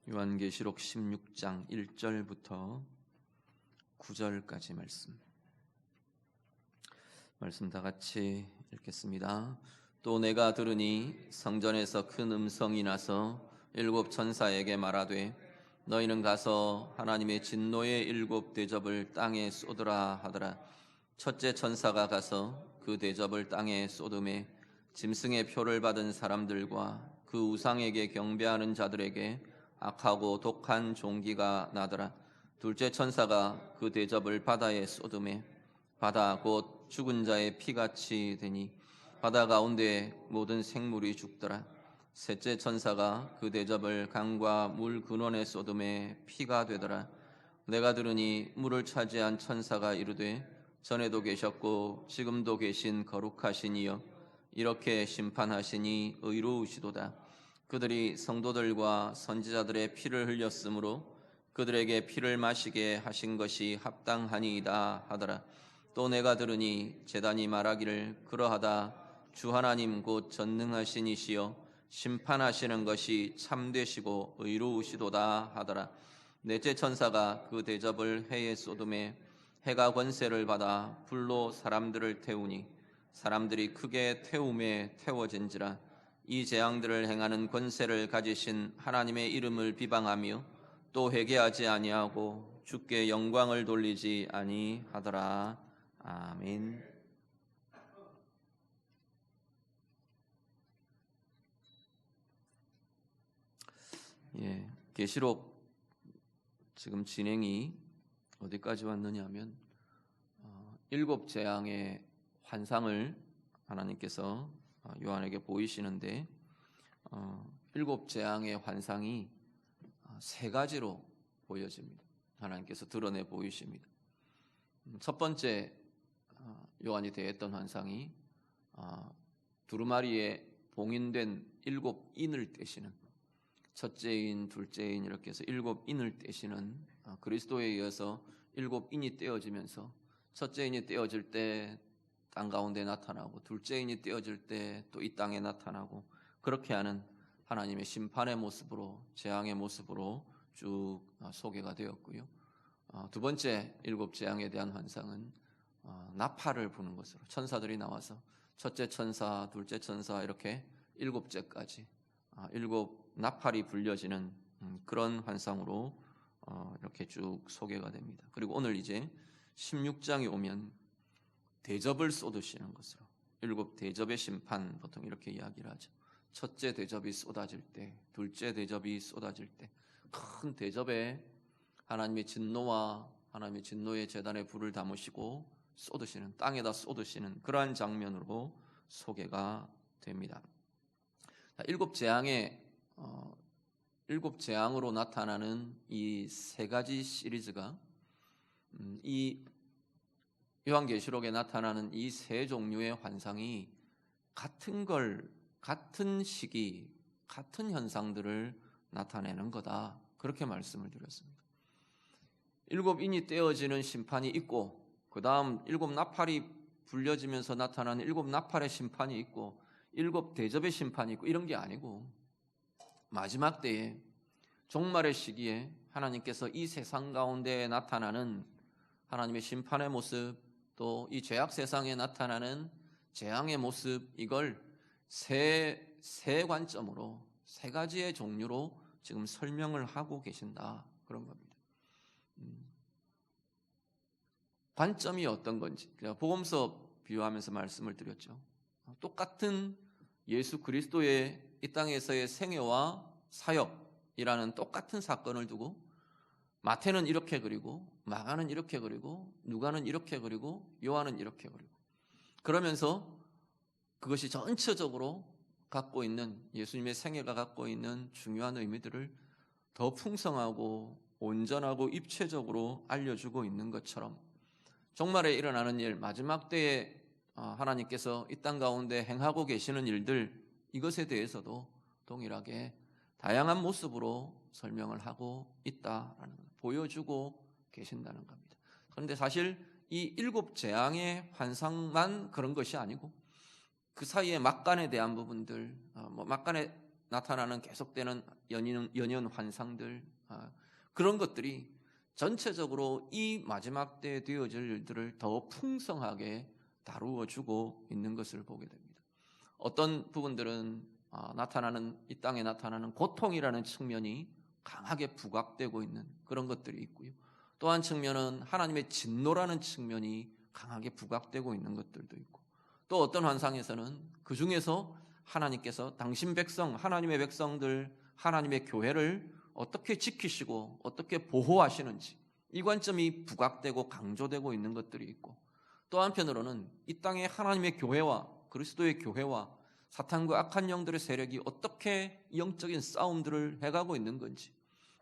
요한계시록 16장 1절부터 9절까지 말씀 다 같이 읽겠습니다. 또 내가 들으니 성전에서 큰 음성이 나서 일곱 천사에게 말하되 너희는 가서 하나님의 진노의 일곱 대접을 땅에 쏟으라 하더라. 첫째 천사가 가서 그 대접을 땅에 쏟음에 짐승의 표를 받은 사람들과 그 우상에게 경배하는 자들에게 악하고 독한 종기가 나더라. 둘째 천사가 그 대접을 바다에 쏟음에 바다 곧 죽은 자의 피같이 되니 바다 가운데 모든 생물이 죽더라. 셋째 천사가 그 대접을 강과 물 근원에 쏟음에 피가 되더라. 내가 들으니 물을 차지한 천사가 이르되 전에도 계셨고 지금도 계신 거룩하신 이여 이렇게 심판하시니 의로우시도다. 그들이 성도들과 선지자들의 피를 흘렸으므로 그들에게 피를 마시게 하신 것이 합당하니이다 하더라. 또 내가 들으니 제단이 말하기를 그러하다. 주 하나님 곧 전능하신 이시여 심판하시는 것이 참되시고 의로우시도다 하더라. 넷째 천사가 그 대접을 해에 쏟음에 해가 권세를 받아 불로 사람들을 태우니 사람들이 크게 태움에 태워진지라. 이 재앙들을 행하는 권세를 가지신 하나님의 이름을 비방하며 또 회개하지 아니하고 주께 영광을 돌리지 아니하더라. 아멘. 계시록 지금 진행이 어디까지 왔느냐면 일곱 재앙의 환상을 하나님께서 요한에게 보이시는데 일곱 재앙의 환상이 세 가지로 보여집니다. 하나님께서 드러내 보이십니다. 첫 번째 요한이 대했던 환상이 두루마리에 봉인된 일곱 인을 떼시는 첫째 인, 둘째 인 이렇게 해서 일곱 인을 떼시는 그리스도에 이어서 일곱 인이 떼어지면서 첫째 인이 떼어질 때 땅 가운데 나타나고 둘째 인이 떼어질 때 또 이 땅에 나타나고 그렇게 하는 하나님의 심판의 모습으로 재앙의 모습으로 쭉 소개가 되었고요. 두 번째 일곱 재앙에 대한 환상은 나팔을 부는 것으로 천사들이 나와서 첫째 천사, 둘째 천사 이렇게 일곱째까지 일곱 나팔이 불려지는 그런 환상으로 이렇게 쭉 소개가 됩니다. 그리고 오늘 이제 16장에 오면 대접을 쏟으시는 것으로 일곱 대접의 심판 보통 이렇게 이야기를 하죠. 첫째 대접이 쏟아질 때, 둘째 대접이 쏟아질 때 큰 대접에 하나님의 진노와 하나님의 진노의 제단에 불을 담으시고 쏟으시는 땅에다 쏟으시는 그러한 장면으로 소개가 됩니다. 일곱 재앙으로 나타나는 이 세 가지 시리즈가 이 요한계시록에 나타나는 이 세 종류의 환상이 같은 시기, 같은 현상들을 나타내는 거다. 그렇게 말씀을 드렸습니다. 일곱 인이 떼어지는 심판이 있고 그 다음 일곱 나팔이 불려지면서 나타나는 일곱 나팔의 심판이 있고 일곱 대접의 심판이 있고 이런 게 아니고 마지막 때에 종말의 시기에 하나님께서 이 세상 가운데 나타나는 하나님의 심판의 모습 또 이 죄악 세상에 나타나는 재앙의 모습 이걸 세 관점으로 세 가지의 종류로 지금 설명을 하고 계신다 그런 겁니다. 관점이 어떤 건지 복음서 비유하면서 말씀을 드렸죠. 똑같은 예수 그리스도의 이 땅에서의 생애와 사역이라는 똑같은 사건을 두고 마태는 이렇게 그리고 마가는 이렇게 그리고 누가는 이렇게 그리고 요한은 이렇게 그리고 그러면서 그것이 전체적으로 갖고 있는 예수님의 생애가 갖고 있는 중요한 의미들을 더 풍성하고 온전하고 입체적으로 알려주고 있는 것처럼 종말에 일어나는 일, 마지막 때에 하나님께서 이 땅 가운데 행하고 계시는 일들 이것에 대해서도 동일하게 다양한 모습으로 설명을 하고 있다라는 것, 보여주고 계신다는 겁니다. 그런데 사실 이 일곱 재앙의 환상만 그런 것이 아니고 그 사이에 막간에 대한 부분들, 막간에 나타나는 계속되는 연이은 환상들, 그런 것들이 전체적으로 이 마지막 때에 되어질 일들을 더 풍성하게 다루어주고 있는 것을 보게 됩니다. 어떤 부분들은 이 땅에 나타나는 고통이라는 측면이 강하게 부각되고 있는 그런 것들이 있고요. 또 한 측면은 하나님의 진노라는 측면이 강하게 부각되고 있는 것들도 있고, 또 어떤 환상에서는 그 중에서 하나님께서 당신 백성, 하나님의 백성들, 하나님의 교회를 어떻게 지키시고 어떻게 보호하시는지 이 관점이 부각되고 강조되고 있는 것들이 있고, 또 한편으로는 이 땅에 하나님의 교회와 그리스도의 교회와 사탄과 악한 영들의 세력이 어떻게 영적인 싸움들을 해가고 있는 건지,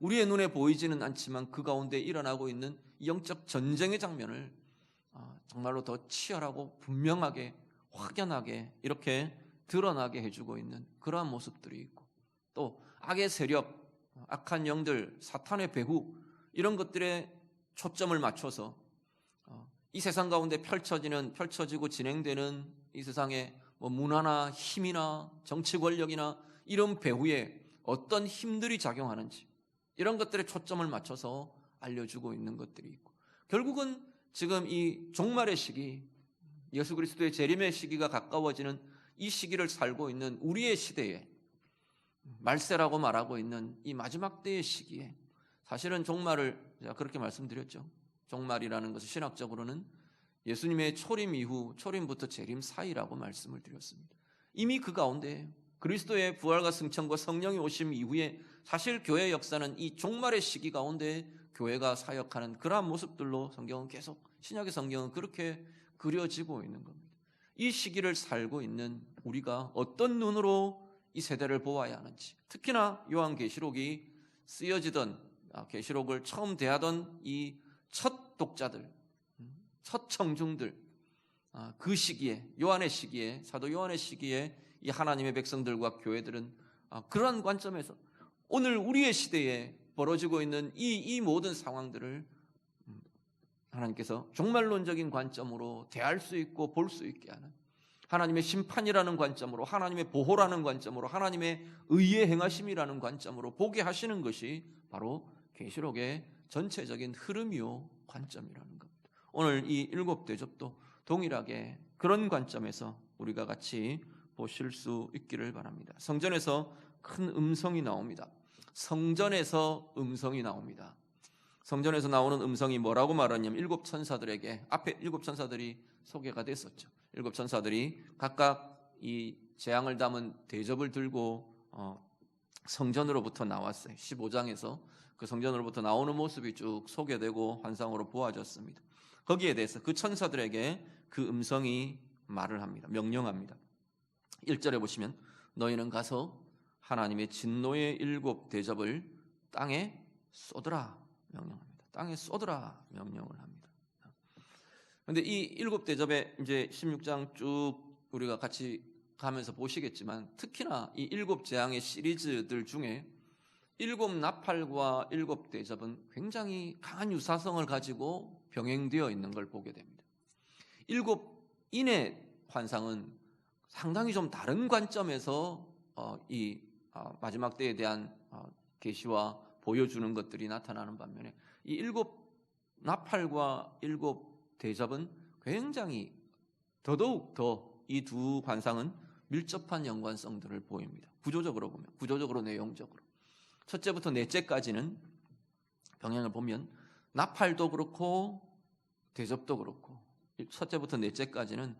우리의 눈에 보이지는 않지만 그 가운데 일어나고 있는 영적 전쟁의 장면을 정말로 더 치열하고 분명하게 확연하게 이렇게 드러나게 해주고 있는 그러한 모습들이 있고, 또 악의 세력, 악한 영들, 사탄의 배후, 이런 것들에 초점을 맞춰서 이 세상 가운데 펼쳐지고 진행되는 이 세상의 문화나 힘이나 정치 권력이나 이런 배후에 어떤 힘들이 작용하는지, 이런 것들에 초점을 맞춰서 알려주고 있는 것들이 있고, 결국은 지금 이 종말의 시기, 예수 그리스도의 재림의 시기가 가까워지는 이 시기를 살고 있는 우리의 시대에, 말세라고 말하고 있는 이 마지막 때의 시기에, 사실은 종말을 제가 그렇게 말씀드렸죠. 종말이라는 것은 신학적으로는 예수님의 초림 이후, 초림부터 재림 사이라고 말씀을 드렸습니다. 이미 그 가운데 그리스도의 부활과 승천과 성령의 오심 이후에 사실 교회의 역사는 이 종말의 시기 가운데 교회가 사역하는 그러한 모습들로 성경은 계속, 신약의 성경은 그렇게 그려지고 있는 겁니다. 이 시기를 살고 있는 우리가 어떤 눈으로 이 세대를 보아야 하는지, 특히나 요한계시록이 쓰여지던, 계시록을 처음 대하던 이 첫 독자들, 첫 청중들, 그 시기에, 요한의 시기에, 사도 요한의 시기에 이 하나님의 백성들과 교회들은 그러한 관점에서 오늘 우리의 시대에 벌어지고 있는 이 모든 상황들을 하나님께서 종말론적인 관점으로 대할 수 있고 볼 수 있게 하는, 하나님의 심판이라는 관점으로, 하나님의 보호라는 관점으로, 하나님의 의의 행하심이라는 관점으로 보게 하시는 것이 바로 계시록의 전체적인 흐름이요 관점이라는 겁니다. 오늘 이 일곱 대접도 동일하게 그런 관점에서 우리가 같이 보실 수 있기를 바랍니다. 성전에서 큰 음성이 나옵니다. 성전에서 음성이 나옵니다. 성전에서 나오는 음성이 뭐라고 말하냐면, 일곱 천사들에게, 앞에 일곱 천사들이 소개가 됐었죠. 일곱 천사들이 각각 이 재앙을 담은 대접을 들고 성전으로부터 나왔어요. 15장에서 그 성전으로부터 나오는 모습이 쭉 소개되고 환상으로 보아졌습니다. 거기에 대해서 그 천사들에게 그 음성이 말을 합니다. 명령합니다. 1절에 보시면, 너희는 가서 하나님의 진노의 일곱 대접을 땅에 쏟으라 명령합니다. 땅에 쏟으라 명령을 합니다. 그런데 이 일곱 대접에 이제 16장 쭉 우리가 같이 가면서 보시겠지만, 특히나 이 일곱 재앙의 시리즈들 중에 일곱 나팔과 일곱 대접은 굉장히 강한 유사성을 가지고 병행되어 있는 걸 보게 됩니다. 일곱 인의 환상은 상당히 좀 다른 관점에서 이 마지막 때에 대한 계시와 보여주는 것들이 나타나는 반면에, 이 일곱 나팔과 일곱 대접은 굉장히 더더욱 더 이 두 환상은 밀접한 연관성들을 보입니다. 구조적으로 보면, 구조적으로, 내용적으로. 첫째부터 넷째까지는 병행을 보면 나팔도 그렇고 대접도 그렇고, 첫째부터 넷째까지는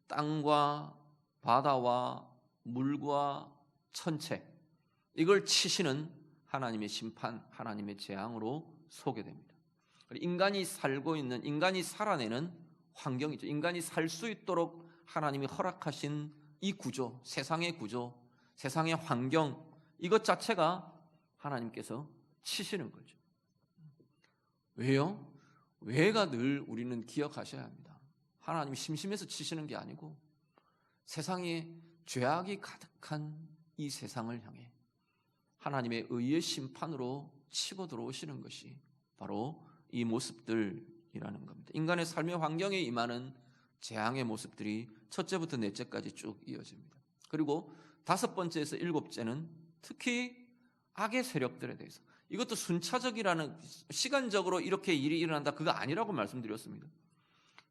땅과 바다와 물과 천체, 이걸 치시는 하나님의 심판, 하나님의 재앙으로 소개됩니다. 인간이 살고 있는, 인간이 살아내는 환경이죠. 인간이 살 수 있도록 하나님이 허락하신 이 구조, 세상의 구조, 세상의 환경, 이것 자체가 하나님께서 치시는 거죠. 왜요? 왜가 늘 우리는 기억하셔야 합니다. 하나님이 심심해서 치시는 게 아니고, 세상에 죄악이 가득한 이 세상을 향해 하나님의 의의 심판으로 치고 들어오시는 것이 바로 이 모습들이라는 겁니다. 인간의 삶의 환경에 임하는 재앙의 모습들이 첫째부터 넷째까지 쭉 이어집니다. 그리고 다섯 번째에서 일곱째는 특히 악의 세력들에 대해서. 이것도 순차적이라는, 시간적으로 이렇게 일이 일어난다, 그거 아니라고 말씀드렸습니다.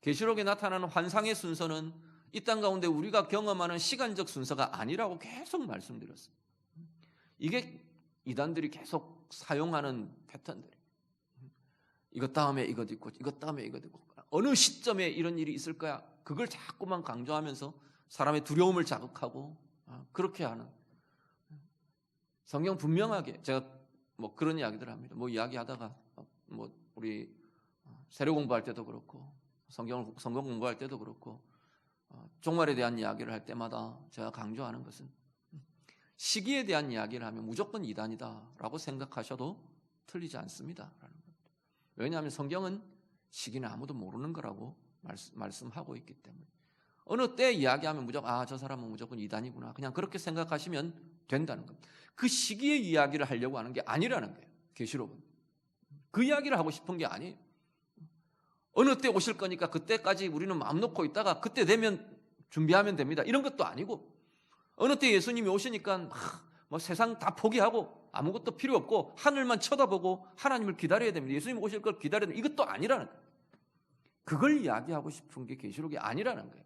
계시록에 나타나는 환상의 순서는 이 땅 가운데 우리가 경험하는 시간적 순서가 아니라고 계속 말씀드렸어요. 이게 이단들이 계속 사용하는 패턴들이에요. 이것 다음에 이것 있고, 이것 다음에 이것 있고, 어느 시점에 이런 일이 있을 거야, 그걸 자꾸만 강조하면서 사람의 두려움을 자극하고 그렇게 하는. 성경 분명하게, 제가 뭐 그런 이야기들 합니다. 뭐 이야기하다가 뭐 우리 세례 공부할 때도 그렇고, 성경 공부할 때도 그렇고, 종말에 대한 이야기를 할 때마다 제가 강조하는 것은, 시기에 대한 이야기를 하면 무조건 이단이다라고 생각하셔도 틀리지 않습니다라는 겁니다. 왜냐하면 성경은 시기는 아무도 모르는 거라고 말씀하고 있기 때문에, 어느 때 이야기하면 무조건 저 사람은 무조건 이단이구나, 그냥 그렇게 생각하시면 된다는 겁니다. 그 시기의 이야기를 하려고 하는 게 아니라는 거예요. 계시록은 그 이야기를 하고 싶은 게 아니에요. 어느 때 오실 거니까 그때까지 우리는 마음 놓고 있다가 그때 되면 준비하면 됩니다, 이런 것도 아니고, 어느 때 예수님이 오시니까 뭐 세상 다 포기하고 아무것도 필요 없고 하늘만 쳐다보고 하나님을 기다려야 됩니다, 예수님 오실 걸 기다려야 됩니다, 이것도 아니라는 거예요. 그걸 이야기하고 싶은 게 계시록이 아니라는 거예요.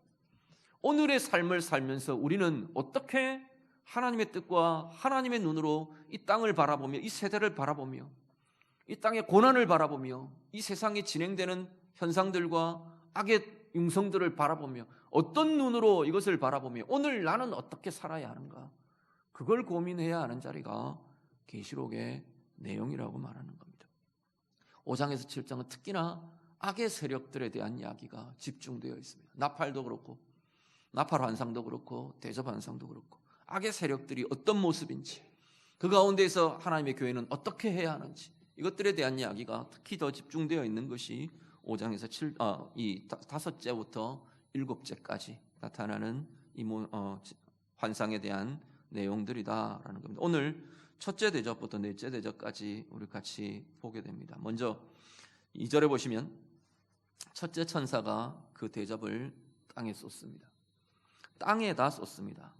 오늘의 삶을 살면서 우리는 어떻게 하나님의 뜻과 하나님의 눈으로 이 땅을 바라보며, 이 세대를 바라보며, 이 땅의 고난을 바라보며, 이 세상에 진행되는 현상들과 악의 융성들을 바라보며, 어떤 눈으로 이것을 바라보며 오늘 나는 어떻게 살아야 하는가, 그걸 고민해야 하는 자리가 계시록의 내용이라고 말하는 겁니다. 5장에서 7장은 특히나 악의 세력들에 대한 이야기가 집중되어 있습니다. 나팔도 그렇고, 나팔 환상도 그렇고, 대접 환상도 그렇고, 악의 세력들이 어떤 모습인지, 그 가운데에서 하나님의 교회는 어떻게 해야 하는지, 이것들에 대한 이야기가 특히 더 집중되어 있는 것이 5장에서 5제부터 7제까지 나타나는 이 환상에 대한 내용들이다라는 겁니다. 오늘 첫째 대접부터 넷째 대접까지 우리 같이 보게 됩니다. 먼저 2절에 보시면 첫째 천사가 그 대접을 땅에 쏟습니다. 땅에다 쏟습니다.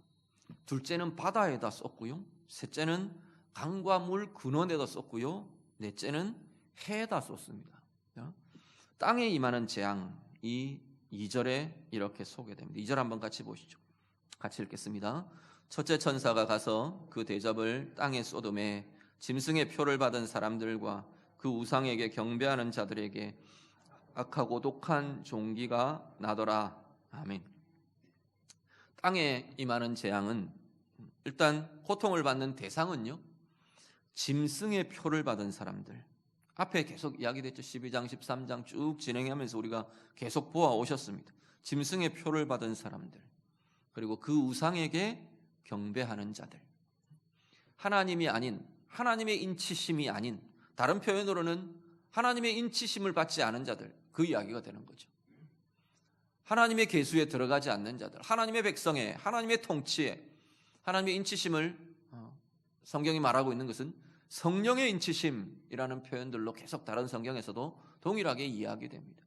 둘째는 바다에다 쏟고요, 셋째는 강과 물 근원에다 쏟고요, 넷째는 해에다 쏟습니다. 땅에 임하는 재앙이 2절에 이렇게 소개됩니다. 2절 한번 같이 보시죠. 같이 읽겠습니다. 첫째 천사가 가서 그 대접을 땅에 쏟음에 짐승의 표를 받은 사람들과 그 우상에게 경배하는 자들에게 악하고 독한 종기가 나더라. 아멘. 땅에 임하는 재앙은, 일단 고통을 받는 대상은요, 짐승의 표를 받은 사람들. 앞에 계속 이야기됐죠. 12장 13장 쭉 진행하면서 우리가 계속 보아오셨습니다. 짐승의 표를 받은 사람들, 그리고 그 우상에게 경배하는 자들, 하나님이 아닌, 하나님의 인치심이 아닌, 다른 표현으로는 하나님의 인치심을 받지 않은 자들, 그 이야기가 되는 거죠. 하나님의 계수에 들어가지 않는 자들, 하나님의 백성에, 하나님의 통치에, 하나님의 인치심을, 성경이 말하고 있는 것은 성령의 인치심이라는 표현들로 계속 다른 성경에서도 동일하게 이야기됩니다.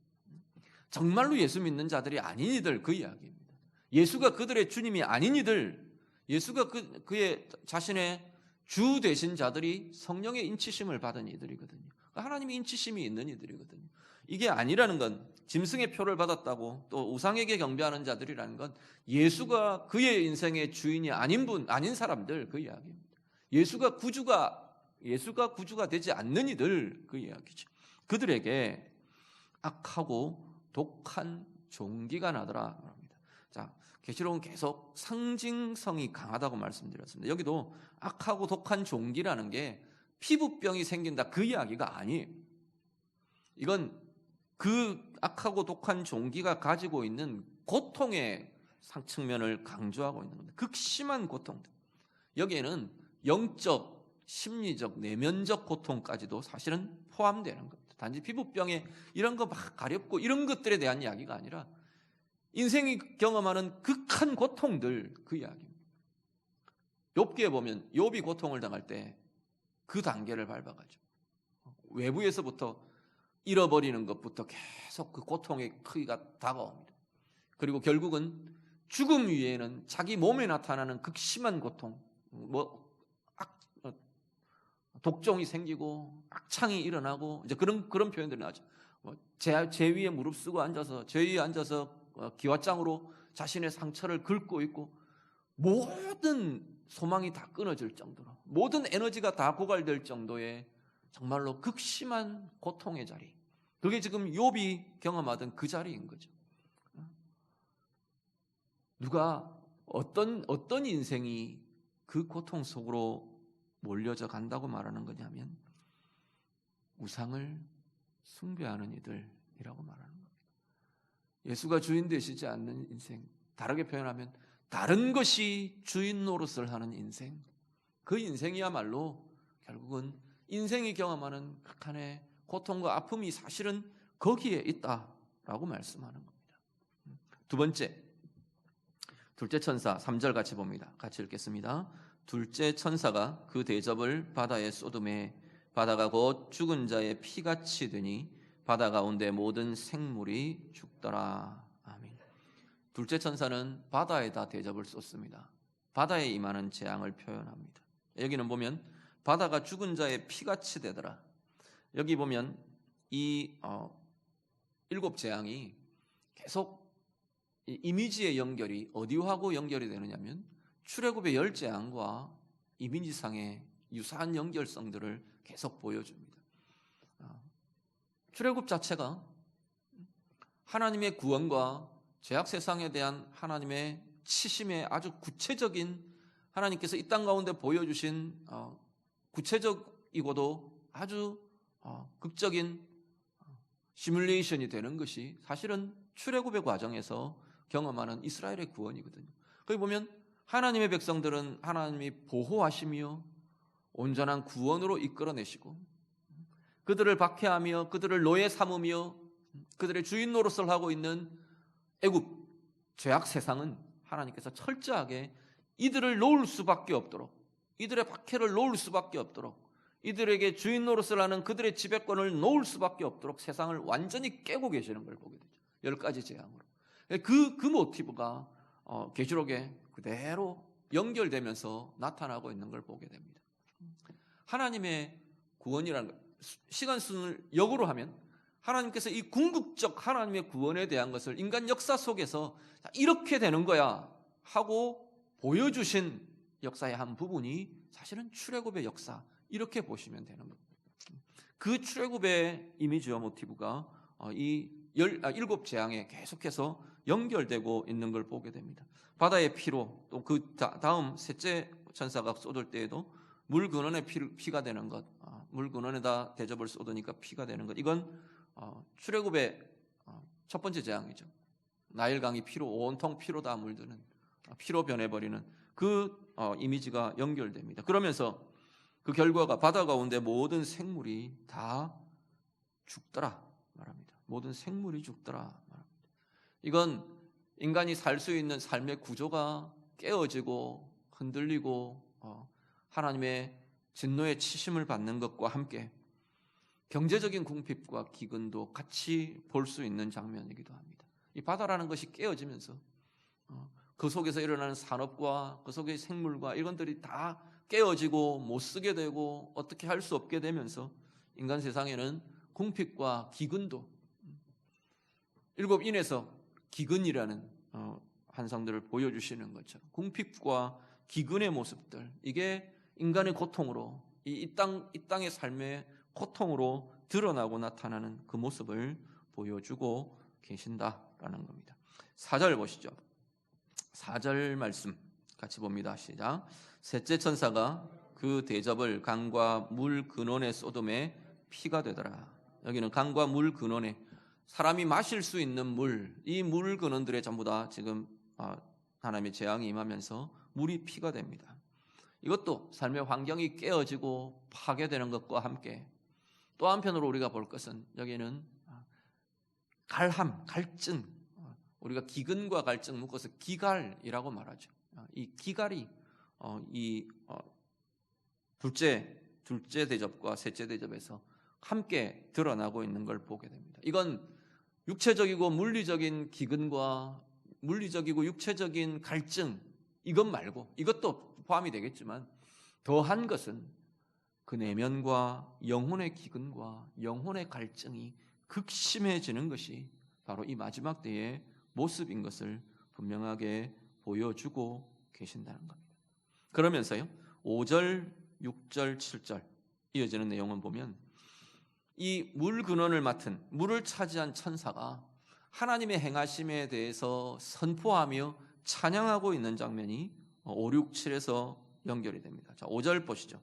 정말로 예수 믿는 자들이 아닌 이들, 그 이야기입니다. 예수가 그들의 주님이 아닌 이들, 예수가 그의 자신의 주 되신 자들이 성령의 인치심을 받은 이들이거든요. 하나님의 인치심이 있는 이들이거든요. 이게 아니라는 건, 짐승의 표를 받았다고 또 우상에게 경배하는 자들이라는 건 예수가 그의 인생의 주인이 아닌 사람들, 그 이야기입니다. 예수가 구주가 되지 않는 이들, 그 이야기죠. 그들에게 악하고 독한 종기가 나더라 합니다. 자, 계시록은 계속 상징성이 강하다고 말씀드렸습니다. 여기도 악하고 독한 종기라는 게 피부병이 생긴다, 그 이야기가 아니에요. 이건 그 악하고 독한 종기가 가지고 있는 고통의 측면을 강조하고 있는 겁니다. 극심한 고통들. 여기에는 영적, 심리적, 내면적 고통까지도 사실은 포함되는 겁니다. 단지 피부병에 이런 거 막 가렵고 이런 것들에 대한 이야기가 아니라 인생이 경험하는 극한 고통들, 그 이야기입니다. 욥기에 보면 욥이 고통을 당할 때 그 단계를 밟아가죠. 외부에서부터 잃어버리는 것부터 계속 그 고통의 크기가 다가옵니다. 그리고 결국은 죽음 위에는 자기 몸에 나타나는 극심한 고통, 독종이 생기고 악창이 일어나고 이제 그런 표현들이 나죠. 제 위에 무릅쓰고 앉아서 제 위에 앉아서 기왓장으로 자신의 상처를 긁고 있고 모든 소망이 다 끊어질 정도로 모든 에너지가 다 고갈될 정도의 정말로 극심한 고통의 자리. 그게 지금 욥이 경험하던 그 자리인 거죠. 누가 어떤 인생이 그 고통 속으로 몰려져 간다고 말하는 거냐면 우상을 숭배하는 이들이라고 말하는 겁니다. 예수가 주인 되시지 않는 인생, 다르게 표현하면 다른 것이 주인 노릇을 하는 인생, 그 인생이야말로 결국은 인생이 경험하는 극한의 고통과 아픔이 사실은 거기에 있다라고 말씀하는 겁니다. 두 번째, 둘째 천사 3절 같이 봅니다. 같이 읽겠습니다. 둘째 천사가 그 대접을 바다에 쏟음에 바다가 곧 죽은 자의 피같이 되니 바다 가운데 모든 생물이 죽더라. 아멘. 둘째 천사는 바다에다 대접을 쏟습니다. 바다에 임하는 재앙을 표현합니다. 여기는 보면 바다가 죽은 자의 피같이 되더라. 여기 보면 이 7 재앙이 계속 이미지의 연결이 어디하고 연결이 되느냐면 출애굽의 10 재앙과 이미지상의 유사한 연결성들을 계속 보여줍니다. 출애굽 자체가 하나님의 구원과 죄악 세상에 대한 하나님의 치심의 아주 구체적인 하나님께서 이 땅 가운데 보여주신 구체적이고도 아주 극적인 시뮬레이션이 되는 것이 사실은 출애굽의 과정에서 경험하는 이스라엘의 구원이거든요. 거기 보면 하나님의 백성들은 하나님이 보호하시며 온전한 구원으로 이끌어내시고 그들을 박해하며 그들을 노예 삼으며 그들의 주인 노릇을 하고 있는 애굽 죄악 세상은 하나님께서 철저하게 이들을 놓을 수밖에 없도록 이들의 박해를 놓을 수밖에 없도록 이들에게 주인 노릇을 하는 그들의 지배권을 놓을 수밖에 없도록 세상을 완전히 깨고 계시는 걸 보게 되죠. 10가지 재앙으로. 그 모티브가 계시록에 그대로 연결되면서 나타나고 있는 걸 보게 됩니다. 하나님의 구원이라는 것, 시간순을 역으로 하면 하나님께서 이 궁극적 하나님의 구원에 대한 것을 인간 역사 속에서 이렇게 되는 거야 하고 보여주신 역사의 한 부분이 사실은 출애굽의 역사, 이렇게 보시면 되는 겁니다. 그 출애굽의 이미지와 모티브가 이 7 재앙에 계속해서 연결되고 있는 걸 보게 됩니다. 바다의 피로, 또 그 다음 셋째 천사가 쏟을 때에도 물 근원에 피가 되는 것, 물 근원에다 대접을 쏟으니까 피가 되는 것, 이건 출애굽의 첫 번째 재앙이죠. 나일강이 피로, 온통 피로 다 물드는, 피로 변해버리는 그 이미지가 연결됩니다. 그러면서 그 결과가 바다 가운데 모든 생물이 다 죽더라 말합니다. 모든 생물이 죽더라 말합니다. 이건 인간이 살 수 있는 삶의 구조가 깨어지고 흔들리고 하나님의 진노의 치심을 받는 것과 함께 경제적인 궁핍과 기근도 같이 볼 수 있는 장면이기도 합니다. 이 바다라는 것이 깨어지면서 그 속에서 일어나는 산업과 그 속의 생물과 이것들이 다 깨어지고 못 쓰게 되고 어떻게 할 수 없게 되면서 인간 세상에는 궁핍과 기근도 7인에서 기근이라는 환상들을 보여주시는 것처럼 궁핍과 기근의 모습들, 이게 인간의 고통으로 이 땅의 삶의 고통으로 드러나고 나타나는 그 모습을 보여주고 계신다라는 겁니다. 4절 보시죠. 4절 말씀 같이 봅니다. 시작. 셋째 천사가 그 대접을 강과 물 근원에 쏟음에 피가 되더라. 여기는 강과 물 근원에 사람이 마실 수 있는 물, 이 물 근원들에 전부 다 지금 하나님의 재앙이 임하면서 물이 피가 됩니다. 이것도 삶의 환경이 깨어지고 파괴되는 것과 함께 또 한편으로 우리가 볼 것은 여기는 갈증, 우리가 기근과 갈증 묶어서 기갈이라고 말하죠. 이 기갈이 이 둘째 대접과 셋째 대접에서 함께 드러나고 있는 걸 보게 됩니다. 이건 육체적이고 물리적인 기근과 물리적이고 육체적인 갈증, 이것 말고 이것도 포함이 되겠지만 더한 것은 그 내면과 영혼의 기근과 영혼의 갈증이 극심해지는 것이 바로 이 마지막 때의 모습인 것을 분명하게 보여주고 계신다는 겁니다. 그러면서요, 5절, 6절, 7절 이어지는 내용을 보면 이 물 근원을 맡은, 물을 차지한 천사가 하나님의 행하심에 대해서 선포하며 찬양하고 있는 장면이 5, 6, 7에서 연결이 됩니다. 자, 5절 보시죠.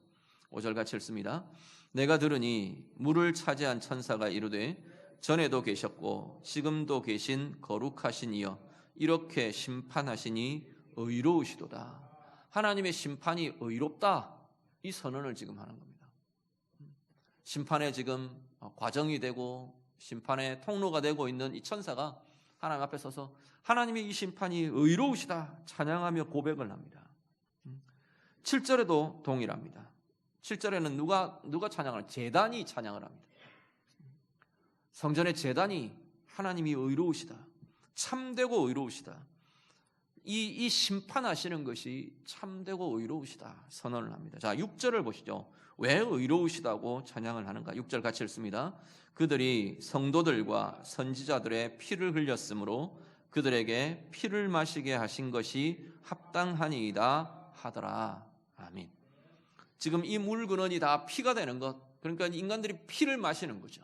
5절 같이 읽습니다. 내가 들으니 물을 차지한 천사가 이르되 전에도 계셨고 지금도 계신 거룩하신 이여 이렇게 심판하시니 의로우시도다. 하나님의 심판이 의롭다, 이 선언을 지금 하는 겁니다. 심판의 지금 과정이 되고 심판의 통로가 되고 있는 이 천사가 하나님 앞에 서서 하나님의 이 심판이 의로우시다 찬양하며 고백을 합니다. 7절에도 동일합니다. 7절에는 누가 찬양을 합니다. 제단이 찬양을 합니다. 성전의 제단이 하나님이 의로우시다, 참되고 의로우시다, 이 심판하시는 것이 참되고 의로우시다 선언을 합니다. 자, 6절을 보시죠. 왜 의로우시다고 찬양을 하는가? 6절 같이 읽습니다. 그들이 성도들과 선지자들의 피를 흘렸으므로 그들에게 피를 마시게 하신 것이 합당하니이다 하더라. 아멘. 지금 이 물 근원이 다 피가 되는 것, 그러니까 인간들이 피를 마시는 거죠.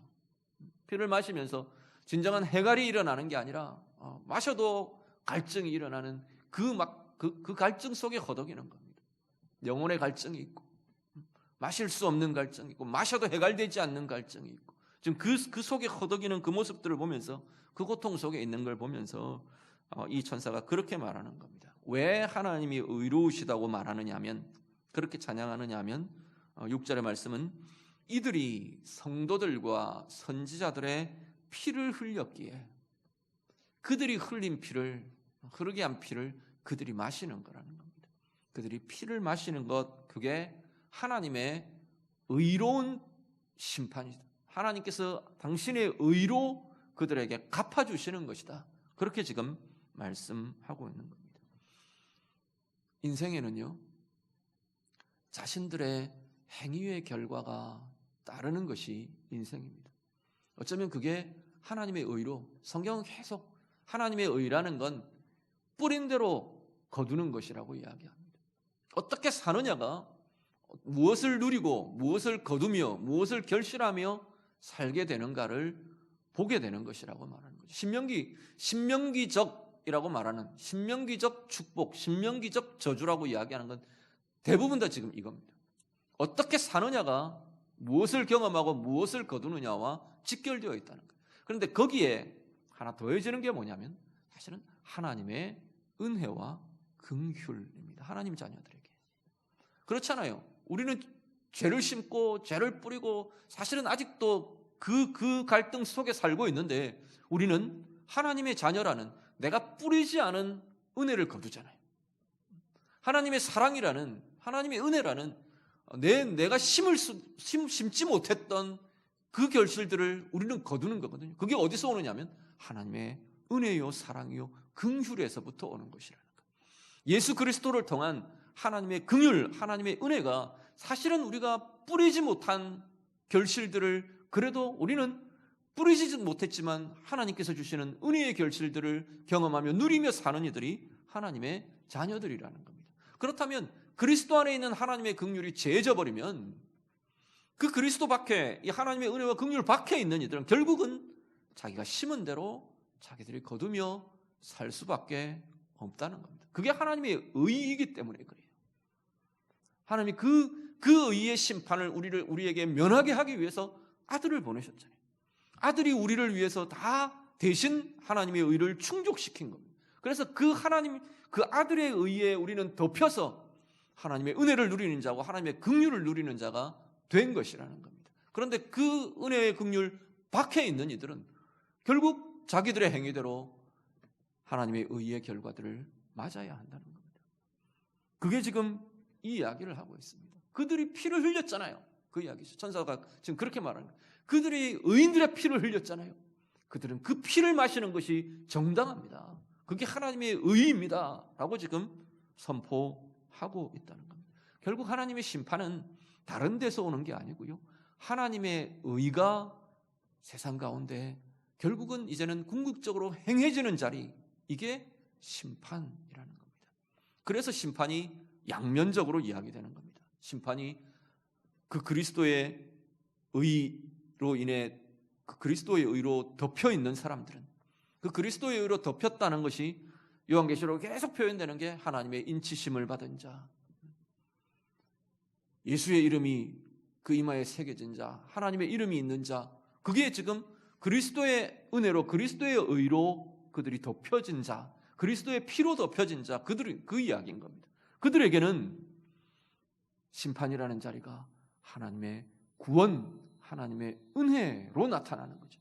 피를 마시면서 진정한 해갈이 일어나는 게 아니라 마셔도 갈증이 일어나는 그 갈증 속에 허덕이는 겁니다. 영혼의 갈증이 있고 마실 수 없는 갈증이 있고 마셔도 해갈되지 않는 갈증이 있고 지금 그 속에 허덕이는 그 모습들을 보면서 그 고통 속에 있는 걸 보면서 이 천사가 그렇게 말하는 겁니다. 왜 하나님이 의로우시다고 말하느냐 하면, 그렇게 찬양하느냐 하면 6절의 말씀은 이들이 성도들과 선지자들의 피를 흘렸기에 그들이 흘린 피를, 흐르게 한 피를 그들이 마시는 거라는 겁니다. 그들이 피를 마시는 것, 그게 하나님의 의로운 심판이다. 하나님께서 당신의 의로 그들에게 갚아주시는 것이다. 그렇게 지금 말씀하고 있는 겁니다. 인생에는요, 자신들의 행위의 결과가 따르는 것이 인생입니다. 어쩌면 그게 하나님의 의로, 성경은 계속 하나님의 의라는 건 뿌린 대로 거두는 것이라고 이야기합니다. 어떻게 사느냐가 무엇을 누리고 무엇을 거두며 무엇을 결실하며 살게 되는가를 보게 되는 것이라고 말하는 거죠. 신명기적이라고 말하는 신명기적 축복, 신명기적 저주라고 이야기하는 건 대부분 다 지금 이겁니다. 어떻게 사느냐가 무엇을 경험하고 무엇을 거두느냐와 직결되어 있다는 거예요. 그런데 거기에 하나 더해지는 게 뭐냐면 사실은 하나님의 은혜와 긍휼입니다. 하나님 자녀들에게. 그렇잖아요. 우리는 죄를 심고 죄를 뿌리고 사실은 아직도 그 갈등 속에 살고 있는데 우리는 하나님의 자녀라는, 내가 뿌리지 않은 은혜를 거두잖아요. 하나님의 사랑이라는, 하나님의 은혜라는 내가 심지 못했던 그 결실들을 우리는 거두는 거거든요. 그게 어디서 오느냐면 하나님의 은혜요 사랑이요 긍휼에서부터 오는 것이라는 거예요. 예수 그리스도를 통한 하나님의 긍휼, 하나님의 은혜가 사실은 우리가 뿌리지 못한 결실들을 그래도 우리는 뿌리지 못했지만 하나님께서 주시는 은혜의 결실들을 경험하며 누리며 사는 이들이 하나님의 자녀들이라는 겁니다. 그렇다면 그리스도 안에 있는 하나님의 긍휼이 죄져 버리면 그 그리스도 밖에, 이 하나님의 은혜와 긍휼 밖에 있는 이들은 결국은 자기가 심은 대로 자기들이 거두며 살 수밖에 없다는 겁니다. 그게 하나님의 의이기 때문에 그래요. 하나님이 그 의의 심판을 우리에게 면하게 하기 위해서 아들을 보내셨잖아요. 아들이 우리를 위해서 다 대신 하나님의 의를 충족시킨 겁니다. 그래서 그 아들의 의에 우리는 덮여서 하나님의 은혜를 누리는 자고 하나님의 긍휼을 누리는 자가 된 것이라는 겁니다. 그런데 그 은혜의 긍휼 밖에 있는 이들은 결국 자기들의 행위대로 하나님의 의의 결과들을 맞아야 한다는 겁니다. 그게 지금 이 이야기를 하고 있습니다. 그들이 피를 흘렸잖아요. 그 이야기죠. 천사가 지금 그렇게 말하는 거예요. 그들이 의인들의 피를 흘렸잖아요. 그들은 그 피를 마시는 것이 정당합니다. 그게 하나님의 의입니다 라고 지금 선포하고 있다는 겁니다. 결국 하나님의 심판은 다른 데서 오는 게 아니고요. 하나님의 의가 세상 가운데 결국은 이제는 궁극적으로 행해지는 자리, 이게 심판이라는 겁니다. 그래서 심판이 양면적으로 이야기되는 겁니다. 심판이 그 그리스도의 의로 인해 그 그리스도의 의로 덮여 있는 사람들은, 그 그리스도의 의로 덮였다는 것이 요한계시록에 계속 표현되는 게 하나님의 인치심을 받은 자, 예수의 이름이 그 이마에 새겨진 자, 하나님의 이름이 있는 자, 그게 지금 그리스도의 은혜로 그리스도의 의로 그들이 덮여진 자, 그리스도의 피로 덮여진 자, 그들이 그 이야기인 겁니다. 그들에게는 심판이라는 자리가 하나님의 구원, 하나님의 은혜로 나타나는 거죠.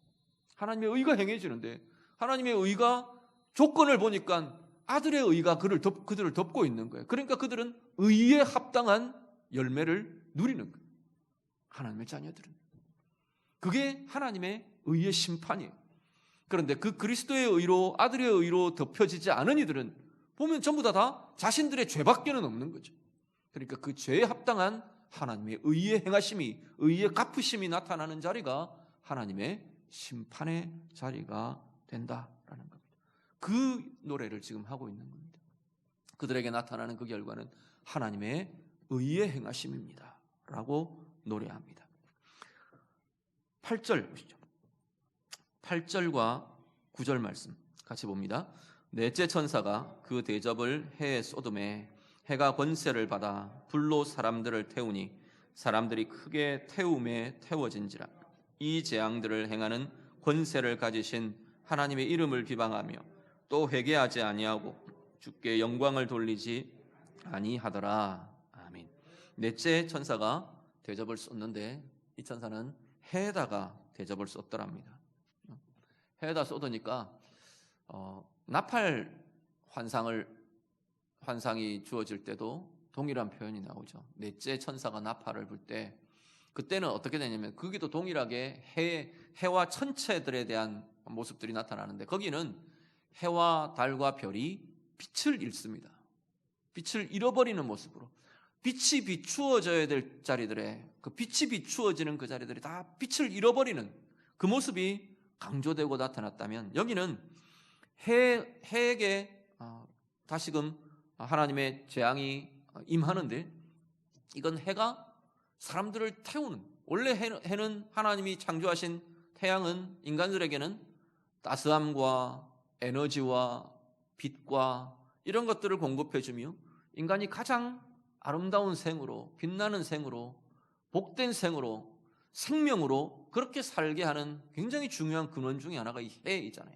하나님의 의가 행해지는데 하나님의 의가 조건을 보니까 아들의 의가 그들을 덮고 있는 거예요. 그러니까 그들은 의에 합당한 열매를 누리는 거예요. 하나님의 자녀들은. 그게 하나님의 의의 심판이에요. 그런데 그 그리스도의 의로, 아들의 의로 덮여지지 않은 이들은 보면 전부 다 자신들의 죄밖에는 없는 거죠. 그러니까 그 죄에 합당한 하나님의 의의 행하심이, 의의 갚으심이 나타나는 자리가 하나님의 심판의 자리가 된다라는 겁니다. 그 노래를 지금 하고 있는 겁니다. 그들에게 나타나는 그 결과는 하나님의 의의 행하심입니다 라고 노래합니다. 8절 보시죠. 8절과 9절 말씀 같이 봅니다. 넷째 천사가 그 대접을 해에 쏟음에 해가 권세를 받아 불로 사람들을 태우니 사람들이 크게 태움에 태워진지라. 이 재앙들을 행하는 권세를 가지신 하나님의 이름을 비방하며 또 회개하지 아니하고 주께 영광을 돌리지 아니하더라. 아멘. 넷째 천사가 대접을 쏟는데 이 천사는 해에다가 대접을 쏟더랍니다. 해에다 쏟으니까 나팔 환상이 주어질 때도 동일한 표현이 나오죠. 넷째 천사가 나팔을 불 때 그때는 어떻게 되냐면 거기도 동일하게 해와 천체들에 대한 모습들이 나타나는데 거기는 해와 달과 별이 빛을 잃습니다. 빛을 잃어버리는 모습으로 빛이 비추어져야 될 자리들에 그 빛이 비추어지는 그 자리들이 다 빛을 잃어버리는 그 모습이 강조되고 나타났다면 여기는 해에게 다시금 하나님의 재앙이 임하는데 이건 해가 사람들을 태우는, 원래 해는 하나님이 창조하신 태양은 인간들에게는 따스함과 에너지와 빛과 이런 것들을 공급해주며 인간이 가장 아름다운 생으로, 빛나는 생으로, 복된 생으로, 생명으로 그렇게 살게 하는 굉장히 중요한 근원 중에 하나가 이 해이잖아요.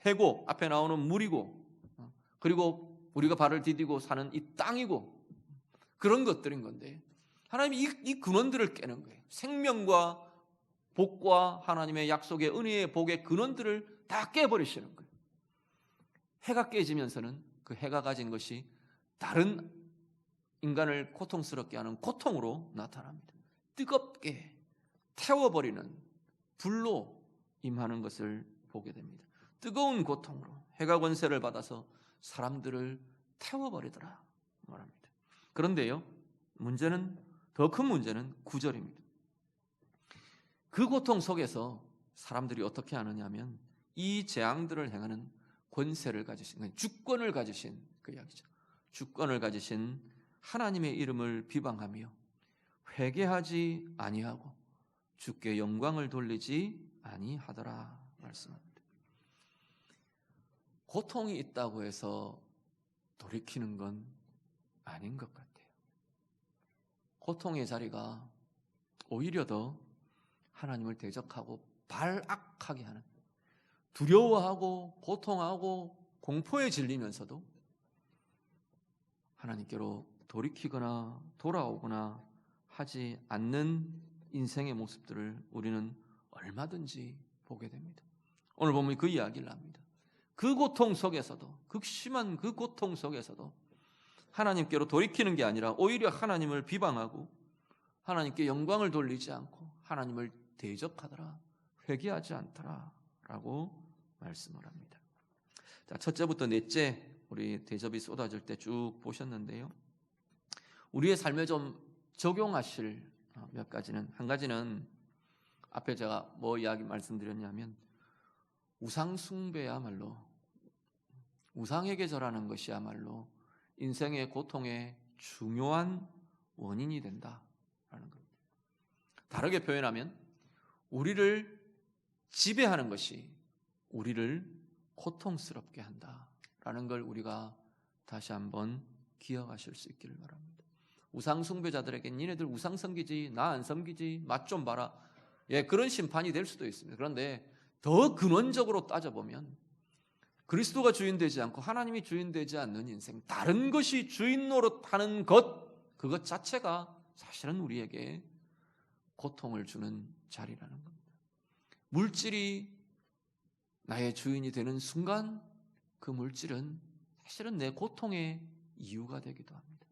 해고 앞에 나오는 물이고 그리고 우리가 발을 디디고 사는 이 땅이고 그런 것들인 건데 하나님이 이 근원들을 깨는 거예요. 생명과 복과 하나님의 약속의 은혜의 복의 근원들을 다 깨버리시는 거예요. 해가 깨지면서는 그 해가 가진 것이 다른 인간을 고통스럽게 하는 고통으로 나타납니다. 뜨겁게 태워버리는 불로 임하는 것을 보게 됩니다. 뜨거운 고통으로 해가 권세를 받아서 사람들을 태워버리더라 말합니다. 그런데요, 더 큰 문제는 9절입니다. 그 고통 속에서 사람들이 어떻게 하느냐 하면 이 재앙들을 행하는 권세를 가지신, 주권을 가지신 그 이야기죠. 주권을 가지신 하나님의 이름을 비방하며 회개하지 아니하고 주께 영광을 돌리지 아니하더라 말씀합니다. 고통이 있다고 해서 돌이키는 건 아닌 것 같아요. 고통의 자리가 오히려 더 하나님을 대적하고 발악하게 하는, 두려워하고 고통하고 공포에 질리면서도 하나님께로 돌이키거나 돌아오거나 하지 않는 인생의 모습들을 우리는 얼마든지 보게 됩니다. 오늘 보면 그 이야기를 합니다. 그 고통 속에서도, 극심한 그 고통 속에서도 하나님께로 돌이키는 게 아니라 오히려 하나님을 비방하고 하나님께 영광을 돌리지 않고 하나님을 대적하더라, 회개하지 않더라 라고 말씀을 합니다. 자, 첫째부터 넷째 우리 대접이 쏟아질 때 쭉 보셨는데요, 우리의 삶에 좀 적용하실 몇 가지는, 한 가지는 앞에 제가 뭐 이야기 말씀드렸냐면 우상 숭배야말로, 우상에게 절하는 것이야말로 인생의 고통의 중요한 원인이 된다라는 겁니다. 다르게 표현하면 우리를 지배하는 것이 우리를 고통스럽게 한다라는 걸 우리가 다시 한번 기억하실 수 있기를 바랍니다. 우상 숭배자들에게 니네들 우상 섬기지, 나 안 섬기지, 맛 좀 봐라, 그런 심판이 될 수도 있습니다. 그런데 더 근원적으로 따져보면 그리스도가 주인 되지 않고 하나님이 주인 되지 않는 인생, 다른 것이 주인 노릇하는 것, 그것 자체가 사실은 우리에게 고통을 주는 자리라는 겁니다. 물질이 나의 주인이 되는 순간 그 물질은 사실은 내 고통의 이유가 되기도 합니다.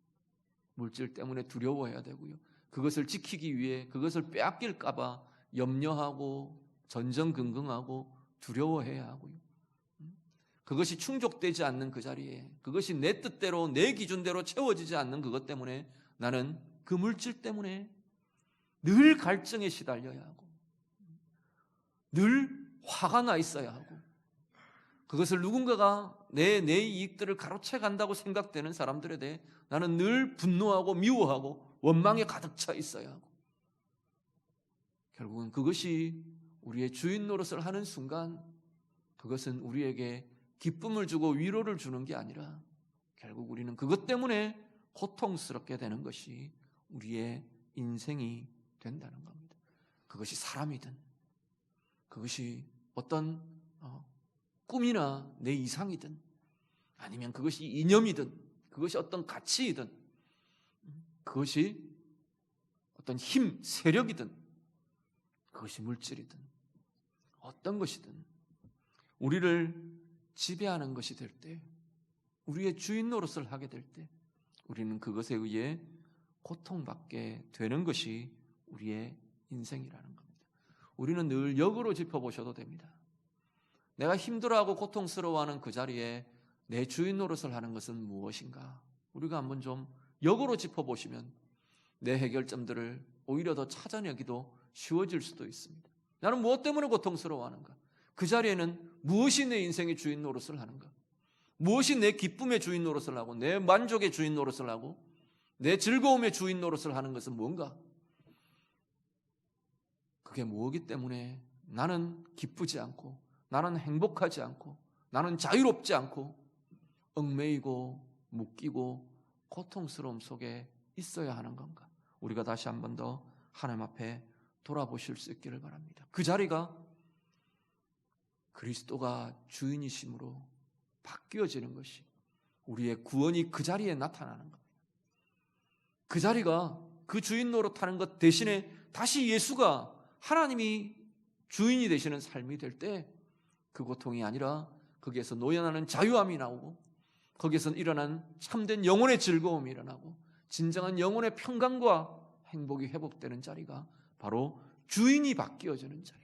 물질 때문에 두려워해야 되고요, 그것을 지키기 위해 그것을 빼앗길까 봐 염려하고 전전긍긍하고 두려워해야 하고요, 그것이 충족되지 않는 그 자리에, 그것이 내 뜻대로 내 기준대로 채워지지 않는 그것 때문에 나는 그 물질 때문에 늘 갈증에 시달려야 하고 늘 화가 나 있어야 하고, 그것을 누군가가 내 이익들을 가로채 간다고 생각되는 사람들에 대해 나는 늘 분노하고 미워하고 원망에 가득 차 있어야 하고, 결국은 그것이 우리의 주인 노릇을 하는 순간 그것은 우리에게 기쁨을 주고 위로를 주는 게 아니라 결국 우리는 그것 때문에 고통스럽게 되는 것이 우리의 인생이 된다는 겁니다. 그것이 사람이든, 그것이 어떤 꿈이나 내 이상이든, 아니면 그것이 이념이든, 그것이 어떤 가치이든, 그것이 어떤 힘, 세력이든, 그것이 물질이든 어떤 것이든 우리를 지배하는 것이 될 때, 우리의 주인 노릇을 하게 될 때 우리는 그것에 의해 고통받게 되는 것이 우리의 인생이라는 겁니다. 우리는 늘 역으로 짚어보셔도 됩니다. 내가 힘들어하고 고통스러워하는 그 자리에 내 주인 노릇을 하는 것은 무엇인가? 우리가 한번 좀 역으로 짚어보시면 내 해결점들을 오히려 더 찾아내기도 쉬워질 수도 있습니다. 나는 무엇 때문에 고통스러워하는가? 그 자리에는 무엇이 내 인생의 주인 노릇을 하는가? 무엇이 내 기쁨의 주인 노릇을 하고 내 만족의 주인 노릇을 하고 내 즐거움의 주인 노릇을 하는 것은 뭔가? 그게 뭐기 때문에 나는 기쁘지 않고, 나는 행복하지 않고, 나는 자유롭지 않고 얽매이고 묶이고 고통스러움 속에 있어야 하는 건가? 우리가 다시 한 번 더 하나님 앞에 돌아보실 수 있기를 바랍니다. 그 자리가 그리스도가 주인이심으로 바뀌어지는 것이, 우리의 구원이 그 자리에 나타나는 겁니다. 그 자리가 그 주인 노릇하는 것 대신에 다시 예수가, 하나님이 주인이 되시는 삶이 될 때 그 고통이 아니라 거기에서 노연하는 자유함이 나오고, 거기에서 일어난 참된 영혼의 즐거움이 일어나고 진정한 영혼의 평강과 행복이 회복되는 자리가 바로 주인이 바뀌어지는 자리,